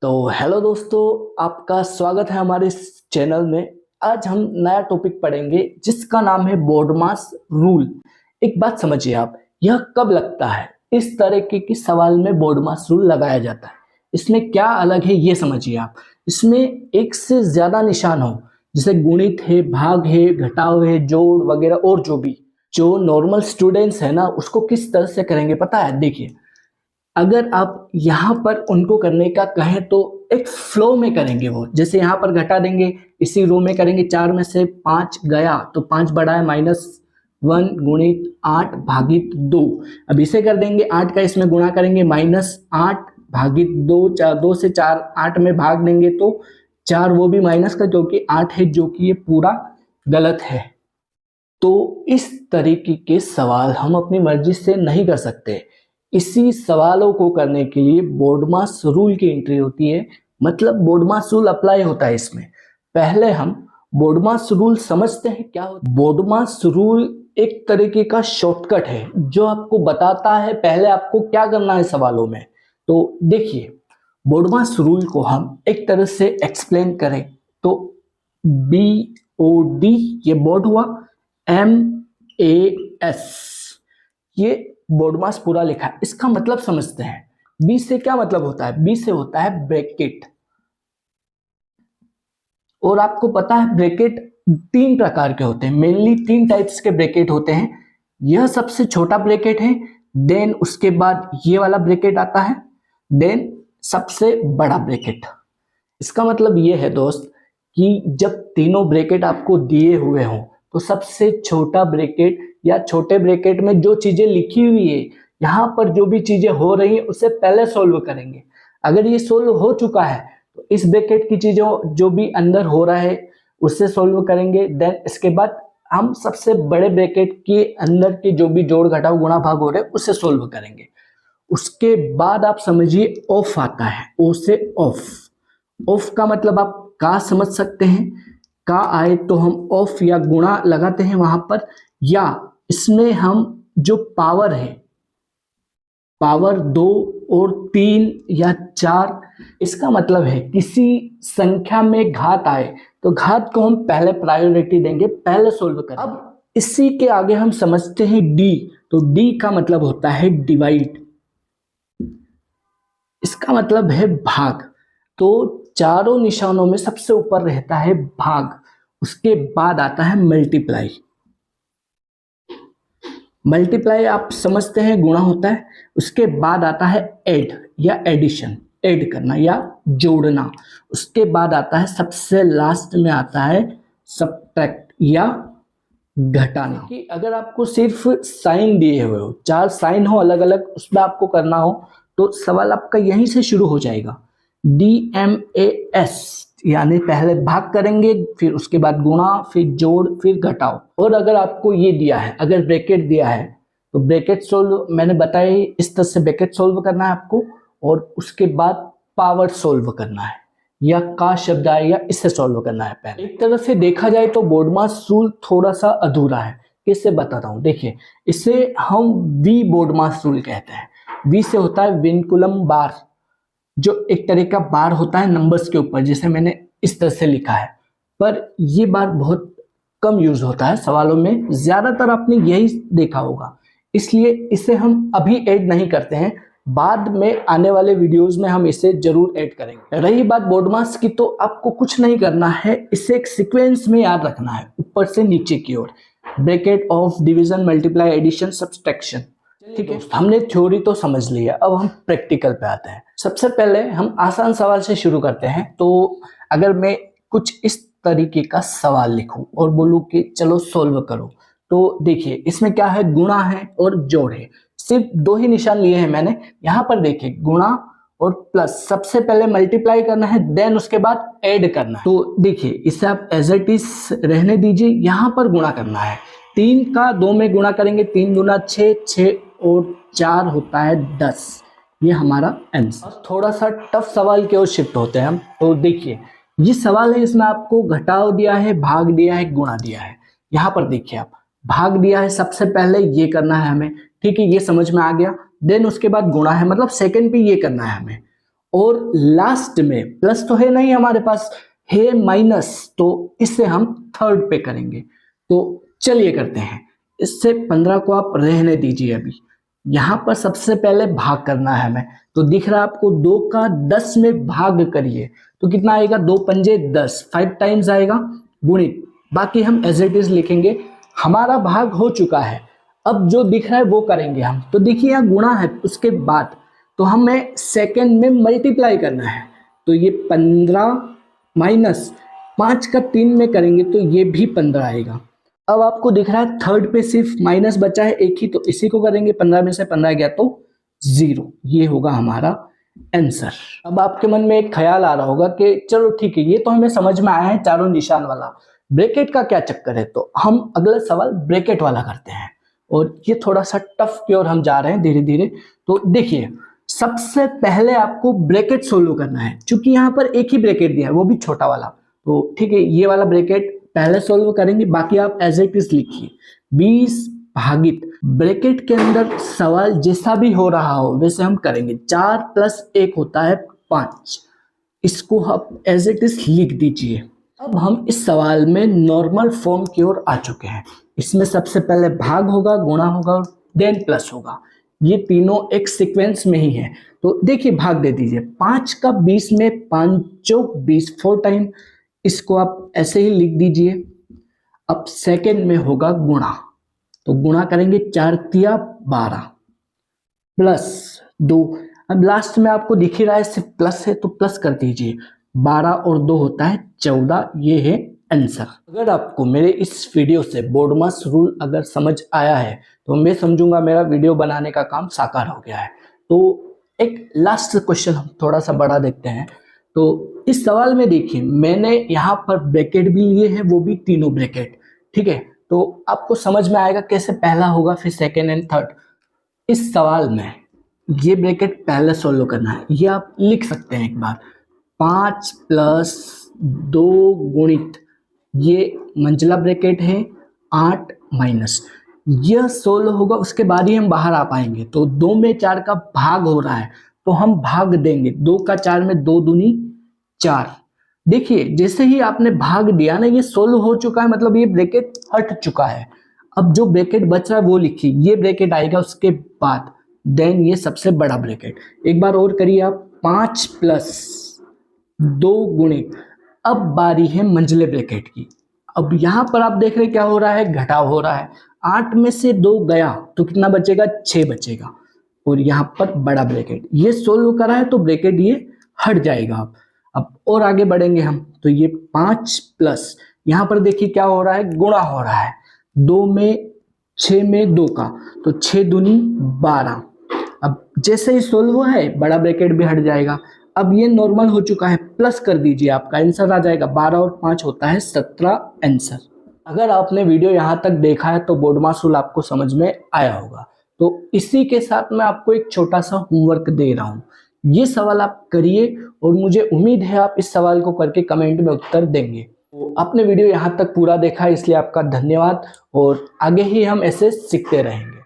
तो हेलो दोस्तों, आपका स्वागत है हमारे इस चैनल में। आज हम नया टॉपिक पढ़ेंगे जिसका नाम है बोर्डमास रूल। एक बात समझिए आप, यह कब लगता है? इस तरह के सवाल में बोर्डमास रूल लगाया जाता है। इसमें क्या अलग है ये समझिए आप। इसमें एक से ज्यादा निशान हो, जैसे गुणित है, भाग है, घटाव है, जोड़ वगैरह, और जो नॉर्मल स्टूडेंट्स है ना, उसको किस तरह से करेंगे पता है? देखिए, अगर आप यहाँ पर उनको करने का कहें तो एक फ्लो में करेंगे वो। जैसे यहाँ पर घटा देंगे, इसी रो में करेंगे, 4 में से 5 गया तो 5 बढ़ा है -1 गुणित 8 भागित 2। अब इसे कर देंगे, 8 का इसमें गुणा करेंगे, -8 भागित 2, 2 से 4 8 में भाग देंगे तो 4 वो भी माइनस का, जो कि 8 है, जो कि ये पूरा गलत है। तो इस तरीके के सवाल हम अपनी मर्जी से नहीं कर सकते। इसी सवालों को करने के लिए बोर्डमास रूल की एंट्री होती है, मतलब बोर्डमास रूल अप्लाई होता है इसमें। पहले हम बोर्डमास रूल समझते हैं क्या होता है। बोर्डमास रूल एक तरीके का शॉर्टकट है जो आपको बताता है पहले आपको क्या करना है सवालों में। तो देखिए, बोर्डमास रूल को हम एक तरह से एक्सप्लेन करें तो BOD ये बोर्ड हुआ, MAS ये बोर्डमास पूरा लिखा है। इसका मतलब समझते हैं। बी से क्या मतलब होता है? बी से होता है ब्रैकेट। और आपको पता है ब्रैकेट 3 प्रकार के होते हैं, मेनली 3 टाइप्स के ब्रैकेट होते हैं। यह सबसे छोटा ब्रैकेट है, देन उसके बाद ये वाला ब्रैकेट आता है, देन सबसे बड़ा ब्रैकेट। इसका मतलब ये है दोस्त कि जब तीनों ब्रैकेट आपको दिए हुए हों तो सबसे छोटा ब्रैकेट या छोटे ब्रैकेट में जो चीजें लिखी हुई है, यहाँ पर जो भी चीजें हो रही हैं उसे पहले सोल्व करेंगे। अगर ये सोल्व हो चुका है तो इस ब्रैकेट की चीजों जो भी अंदर हो रहा है उससे सोल्व करेंगे। देन इसके बाद हम सबसे बड़े ब्रैकेट के अंदर के जो भी जोड़ घटाव गुणा भाग हो रहे हैं उससे सोल्व करेंगे। उसके बाद आप समझिए ऑफ आता है, ओ से ऑफ। ऑफ का मतलब आप का समझ सकते हैं, का आए तो हम ऑफ या गुणा लगाते हैं वहां पर, या इसमें हम जो पावर है, पावर 2 और 3 या 4, इसका मतलब है किसी संख्या में घात आए तो घात को हम पहले प्रायोरिटी देंगे, पहले सोल्व करें। अब इसी के आगे हम समझते हैं डी। तो डी का मतलब होता है डिवाइड, इसका मतलब है भाग। तो चारों निशानों में सबसे ऊपर रहता है भाग, उसके बाद आता है मल्टीप्लाई। मल्टीप्लाई आप समझते हैं गुणा होता है। उसके बाद आता है ऐड या एडिशन, ऐड करना या जोड़ना। उसके बाद आता है, सबसे लास्ट में आता है सब्ट्रैक्ट या घटाना। कि अगर आपको सिर्फ साइन दिए हुए हो, 4 साइन हो अलग अलग, उसमें आपको करना हो तो सवाल आपका यहीं से शुरू हो जाएगा। DMAS यानी पहले भाग करेंगे, फिर उसके बाद गुणा, फिर जोड़, फिर घटाओ। और अगर आपको ये दिया है, अगर ब्रैकेट दिया है तो ब्रैकेट सोल्व, मैंने बताया इस तरह से ब्रैकेट सोल्व करना है आपको, और उसके बाद पावर सोल्व करना है, या का शब्द आएगा इससे सोल्व करना है पहले। एक तरह से देखा जाए तो बोर्डमास रूल थोड़ा सा अधूरा है। किससे बताता हूँ, देखिए इसे हम वी बोर्डमास रूल कहते हैं। वी से होता है विनकुलम बार, जो एक तरह का बार होता है नंबर्स के ऊपर, जैसे मैंने इस तरह से लिखा है। पर ये बार बहुत कम यूज होता है सवालों में, ज्यादातर आपने यही देखा होगा, इसलिए इसे हम अभी ऐड नहीं करते हैं। बाद में आने वाले वीडियोस में हम इसे जरूर ऐड करेंगे। रही बात बोर्डमास की, तो आपको कुछ नहीं करना है, इसे एक सीक्वेंस में याद रखना है, ऊपर से नीचे की ओर, bracket of division, multiply, addition, subtraction. ठीक है, हमने थ्योरी तो समझ लिया, अब हम प्रैक्टिकल पे आते हैं। सबसे पहले हम आसान सवाल से शुरू करते हैं। तो अगर मैं कुछ इस तरीके का सवाल लिखूं और बोलूं कि चलो सोल्व करो, तो देखिए इसमें क्या है, गुणा है और जोड़ है। सिर्फ 2 ही निशान लिए हैं मैंने। यहाँ पर देखिए गुणा और प्लस, सबसे पहले मल्टीप्लाई करना है, देन उसके बाद ऐड करना है। तो देखिए इसे आप एज इट इज रहने दीजिए, यहाँ पर गुणा करना है। 3 का 2 में गुणा करेंगे, 3 दूना 6, 6 और 4 होता है 10। ये हमारा आंसर। थोड़ा सा टफ सवाल की ओर शिफ्ट होते हैं हम। तो देखिए ये सवाल है, इसमें आपको घटाव दिया है, भाग दिया है, गुणा दिया है। यहाँ पर देखिए आप, भाग दिया है, सबसे पहले ये करना है हमें, ठीक है, ये समझ में आ गया। देन उसके बाद गुणा है, मतलब सेकंड पे ये करना है हमें, और लास्ट में प्लस तो है नहीं हमारे पास, है माइनस, तो इससे हम थर्ड पे करेंगे। तो चलिए करते हैं। इससे 15 को आप रहने दीजिए अभी। यहाँ पर सबसे पहले भाग करना है हमें। तो दिख रहा है आपको 2 का 10 में भाग करिए तो कितना आएगा, 2 पंजे 10, 5 टाइम्स आएगा गुणित। बाकी हम एज इट इज लिखेंगे। हमारा भाग हो चुका है, अब जो दिख रहा है वो करेंगे हम। तो देखिए यहाँ गुणा है, उसके बाद तो हमें सेकेंड में मल्टीप्लाई करना है। तो ये 15 माइनस 5 का 3 में करेंगे तो ये भी 15 आएगा। अब आपको दिख रहा है थर्ड पे सिर्फ माइनस बचा है एक ही, तो इसी को करेंगे। 15 में से 15 गया तो 0, ये होगा हमारा आंसर। अब आपके मन में एक ख्याल आ रहा होगा कि चलो ठीक है, ये तो हमें समझ में आया है चारों निशान वाला, ब्रैकेट का क्या चक्कर है। तो हम अगला सवाल ब्रैकेट वाला करते हैं, और ये थोड़ा सा टफ की ओर हम जा रहे हैं धीरे धीरे। तो देखिए सबसे पहले आपको ब्रैकेट सोल्व करना है, क्योंकि यहाँ पर एक ही ब्रैकेट दिया है वो भी छोटा वाला। तो ठीक है, ये वाला ब्रैकेट पहले सोल्व करेंगे, बाकी आप एज इट इज लिखिए। 20 भागित ब्रैकेट के अंदर सवाल जैसा भी हो रहा हो वैसे हम करेंगे। 4 + 1 होता है 5, इसको आप एज इट इज लिख दीजिए। अब हम इस सवाल में नॉर्मल फॉर्म की ओर आ चुके हैं। इसमें सबसे पहले भाग होगा, गुणा होगा और देन प्लस होगा। ये तीनों एक सीक्वेंस में ही है। तो देखिए भाग दे दीजिए। 5 का 20 में 5 चौक 20, 4 टाइम, इसको आप ऐसे ही लिख दीजिए। अब सेकंड में होगा गुणा, तो गुणा करेंगे 4 तिया 12 प्लस 2। अब लास्ट में आपको दिख ही रहा है सिर्फ प्लस है, तो प्लस कर दीजिए। 12 और 2 होता है 14, ये है आंसर। अगर आपको मेरे इस वीडियो से बोर्डमास रूल अगर समझ आया है तो मैं समझूंगा मेरा वीडियो बनाने का काम साकार हो गया है। तो एक लास्ट क्वेश्चन हम थोड़ा सा बड़ा देखते हैं। तो इस सवाल में देखिए मैंने यहाँ पर ब्रैकेट भी लिए हैं, वो भी तीनों ब्रैकेट, ठीक है। तो आपको समझ में आएगा कैसे पहला होगा फिर सेकेंड एंड थर्ड। इस सवाल में ये ब्रैकेट पहले सोल्व करना है, ये आप लिख सकते हैं एक बार। 5 + 2 गुणित, ये मंझला ब्रैकेट है, 8 माइनस, यह सोल्व होगा, उसके बाद ही हम बाहर आ पाएंगे। तो 2 में 4 का भाग हो रहा है तो हम भाग देंगे। 2 का 4 में 2 दूनी 4। देखिए जैसे ही आपने भाग दिया ना, ये सोल्व हो चुका है, मतलब ये ब्रैकेट हट चुका है। अब जो ब्रैकेट बच रहा है वो लिखिए, ये ब्रैकेट आएगा उसके बाद, देन ये सबसे बड़ा ब्रैकेट। एक बार और करिए आप। 5 + 2 गुणित, अब बारी है मंझले ब्रैकेट की। अब यहाँ पर आप देख रहे क्या हो रहा है, घटाव हो रहा है। 8 में से 2 गया तो कितना बचेगा, 6 बचेगा। और यहाँ पर बड़ा ब्रैकेट, ये सोल्व करा है तो ब्रैकेट ये हट जाएगा। अब और आगे बढ़ेंगे हम, तो ये 5 प्लस, यहाँ पर देखिए क्या हो रहा है, गुणा हो रहा है। 2 में 6 में 2 का, तो 6 दूनी 12। अब जैसे ही सोल्व हुआ है बड़ा ब्रैकेट भी हट जाएगा। अब ये नॉर्मल हो चुका है, प्लस कर दीजिए, आपका आंसर आ जाएगा। 12 और 5 होता है 17 आंसर। अगर आपने वीडियो यहाँ तक देखा है तो बोर्डमास रूल आपको समझ में आया होगा। तो इसी के साथ मैं आपको एक छोटा सा होमवर्क दे रहा हूँ, ये सवाल आप करिए और मुझे उम्मीद है आप इस सवाल को करके कमेंट में उत्तर देंगे। तो आपने वीडियो यहाँ तक पूरा देखा इसलिए आपका धन्यवाद, और आगे ही हम ऐसे सीखते रहेंगे।